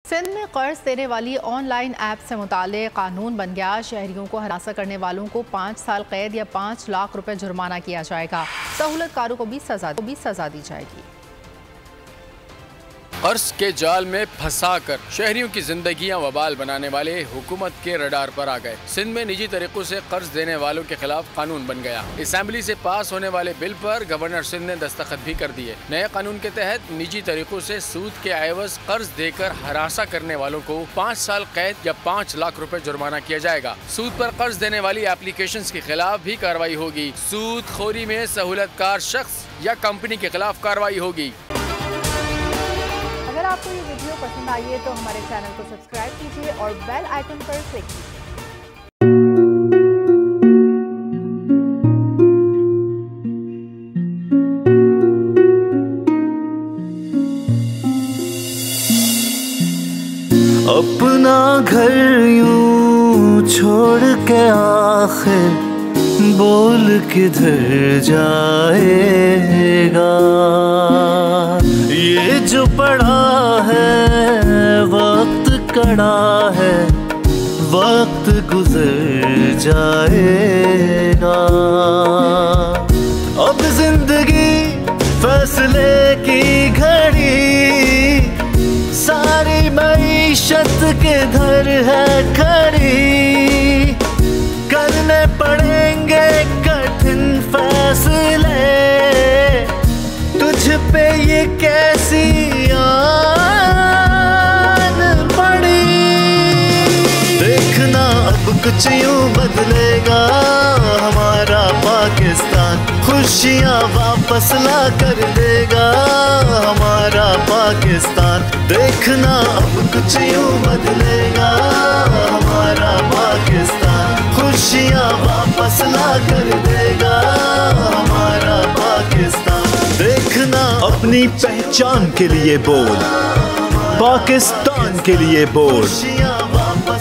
सिंध में कर्ज देने वाली ऑनलाइन ऐप से मुताल्लिक़ कानून बन गया। शहरियों को हरासा करने वालों को 5 साल कैद या 5 लाख रुपए जुर्माना किया जाएगा। सहूलतकारों को भी सजा दी जाएगी। कर्ज के जाल में फंसाकर शहरियों की जिंदगियां वबाल बनाने वाले हुकूमत के रडार पर आ गए। सिंध में निजी तरीकों से कर्ज देने वालों के खिलाफ कानून बन गया। असेंबली से पास होने वाले बिल पर गवर्नर सिंध ने दस्तखत भी कर दिए। नए कानून के तहत निजी तरीकों से सूद के एवज कर्ज देकर हरासा करने वालों को 5 साल कैद या 5 लाख रुपए जुर्माना किया जाएगा। सूद पर कर्ज देने वाली एप्लीकेशंस के खिलाफ भी कार्रवाई होगी। सूद खोरी में सहूलतकार शख्स या कंपनी के खिलाफ कार्रवाई होगी। अगर आपको ये वीडियो पसंद आई है तो हमारे चैनल को सब्सक्राइब कीजिए और बेल आइकन पर क्लिक कीजिए। अपना घर यूं छोड़ के आखिर बोल किधर जाएगा। ये जो पड़ा है वक्त कड़ा है, वक्त गुजर जाएगा। अब जिंदगी फैसले की घड़ी, सारी मईशत किधर है खड़ी। करने पड़ेंगे कठिन फैसले, तुझ पे ये कैसी आन पड़ी। देखना अब कुछ यूं बदलेगा हमारा पाकिस्तान, खुशियाँ वापस ला कर देगा हमारा पाकिस्तान। देखना अब कुछ यूं बदलेगा हमारा पाकिस्तान, खुशियाँ वापस ला कर देगा हमारा पाकिस्तान। देखना अपनी पहचान के लिए बोल, पाकिस्तान के लिए बोल।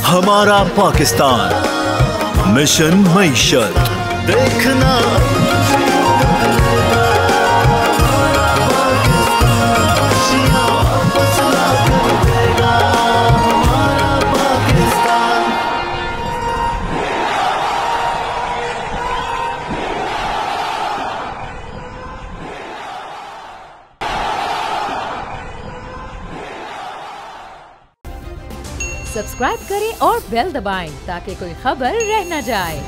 हमारा पाकिस्तान, मिशन मईशत। देखना सब्सक्राइब करें और बेल दबाएं ताकि कोई खबर रह न जाए।